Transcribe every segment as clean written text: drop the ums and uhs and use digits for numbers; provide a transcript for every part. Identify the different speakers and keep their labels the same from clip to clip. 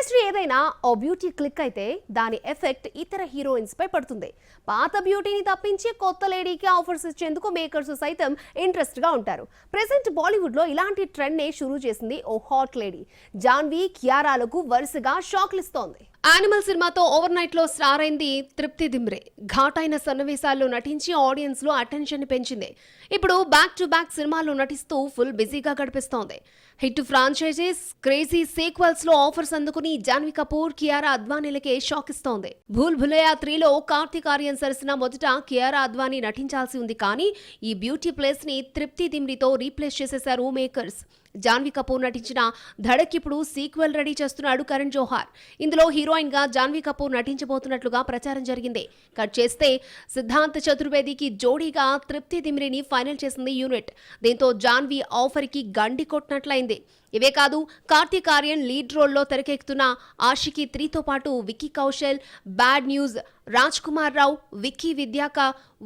Speaker 1: Chemistry ఏదైనా ఓ beauty click అయితే దాని ఎఫెక్ట్ ఇతర హీరోయిన్స్ పై పడుతుంది. పాత బ్యూటీని తప్పించి కొత్త లేడీకి ఆఫర్స్ ఇచ్చేందుకు మేకర్స్ సైతం ఇంట్రెస్ట్ గా ఉంటారు. ప్రెసెంట్ బాలీవుడ్ లో ఇలాంటి ట్రెండ్ నే షురూ చేసింది ఓ హాట్ లేడీ. జాన్వీ కియారాలకు వరుసగా షాక్లు ఇస్తోంది. యానిమల్ సినిమాతో ఓవర్ నైట్ లో స్టార్ అయింది తృప్తి దిమ్రే. ఘాటైన సన్నివేశాల్లో నటించి ఆడియన్స్ లో అటెన్షన్ పెంచింది. ఇప్పుడు బ్యాక్ టు బ్యాక్ సినిమాల్లో నటిస్తూ ఫుల్ బిజీగా గడిపిస్తోంది. హిట్ ఫ్రాంచైజీస్, క్రేజీ సీక్వెల్స్ లో ఆఫర్స్ అందుకుని జాన్వీ కపూర్, కియారా అద్వానీలకే షాక్ ఇస్తోంది. భూల్ భులయ్యా 3లో కార్తీక్ ఆర్యన్ సరసన మొదట కియారా అద్వానీ నటించాల్సి ఉంది. కానీ ఈ బ్యూటీ ప్లేస్ ని తృప్తి దిమ్రితో రీప్లేస్ చేసేశారు మేకర్స్. జాన్వీ కపూర్ నటించిన ధడక్ ఇప్పుడు సీక్వెల్ రెడీ చేస్తున్నాడు కరణ్ జోహార్. ఇందులో హీరోయిన్ గా జాన్వీ కపూర్ నటించబోతున్నట్లుగా ప్రచారం జరిగింది. కట్ చేస్తే సిద్ధాంత్ చతుర్వేదికి జోడీగా తృప్తి దిమ్రిని ఫైనల్ చేసింది యూనిట్. దీంతో జాన్వీ ఆఫర్ కి గండి కొట్టినట్లయింది. ఇవే కాదు, కార్తీక్ ఆర్యన్ లీడ్ రోల్లో తెరకెక్కుతున్న ఆషికీ 3తో పాటు విక్కీ కౌశల్, బ్యాడ్ న్యూస్, రాజ్ కుమార్ రావు, విక్కీ విద్యాక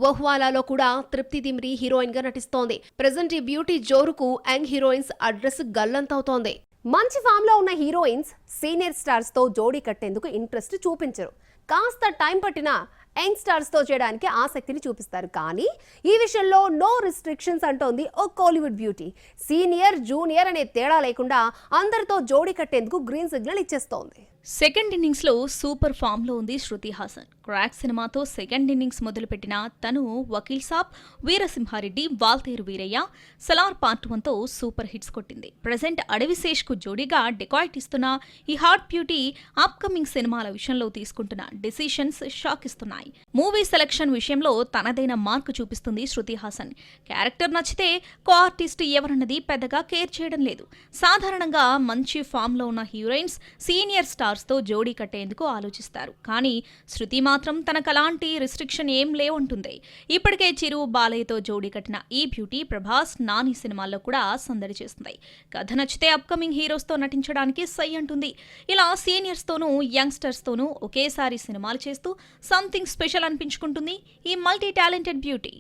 Speaker 1: వహ్వాలాలో కూడా తృప్తి దిమ్రి హీరోయిన్ గా నటిస్తోంది. ప్రెజెంట్ ఈ బ్యూటీ జోరుకు యంగ్ హీరోయిన్స్ అడ్రస్ గల్లంతవుతోంది. మంచి ఫామ్ లో ఉన్న హీరోయిన్స్ సీనియర్ స్టార్స్ తో జోడీ కట్టేందుకు ఇంట్రెస్ట్ చూపించరు. కాస్త టైం పట్టినా యంగ్ స్టార్స్ తో చేయడానికి ఆసక్తిని చూపిస్తారు. కానీ ఈ విషయంలో నో రిస్ట్రిక్షన్స్ అంటోంది ఓ కోలీవుడ్ బ్యూటీ. సీనియర్, జూనియర్ అనే తేడా లేకుండా అందరితో జోడీ కట్టేందుకు గ్రీన్ సిగ్నల్ ఇచ్చేస్తోంది.
Speaker 2: సెకండ్ ఇన్నింగ్స్ లో సూపర్ ఫామ్ లో ఉంది శృతి హాసన్. క్రాక్ సినిమాతో సెకండ్ ఇన్నింగ్స్ మొదలుపెట్టిన తను వకీల్ సాబ్, వీరసింహారెడ్డి, వాల్తేరు వీరయ్య, సలార్ పార్ట్ 1తో సూపర్ హిట్స్ కొట్టింది. ప్రెజెంట్ అడవిశేష్ కు జోడీగా డెకాయిట్ ఇస్తున్న ఈ హాట్ బ్యూటీ అప్కమింగ్ సినిమాల విషయంలో తీసుకుంటున్న డెసిషన్స్ షాక్ ఇస్తున్నాయి. మూవీ సెలక్షన్ విషయంలో తనదైన మార్కు చూపిస్తుంది శృతి హాసన్. క్యారెక్టర్ నచ్చితే కో ఆర్టిస్ట్ ఎవరన్నది పెద్దగా కేర్ చేయడం లేదు. సాధారణంగా మంచి ఫామ్ లో ఉన్న హీరోయిన్స్ సీనియర్ స్టార్స్ తో జోడీ కట్టేందుకు ఆలోచిస్తారు. కానీ శృతి మాత్రం తనకు అలాంటి రిస్ట్రిక్షన్ ఏం లేవంటుంది. ఇప్పటికే చిరు, బాలయ్యతో జోడీ కట్టిన ఈ బ్యూటీ ప్రభాస్, నాని సినిమాల్లో కూడా సందడి చేస్తుంది. కథ నచ్చితే అప్కమింగ్ హీరోస్ తో నటించడానికి సై అంటుంది. ఇలా సీనియర్స్ తోనూ యంగ్స్టర్స్ తోనూ ఒకేసారి సినిమాలు చేస్తూ సంథింగ్ స్పెషల్ అనిపించుకుంటుంది ఈ మల్టీ టాలెంటెడ్ బ్యూటీ.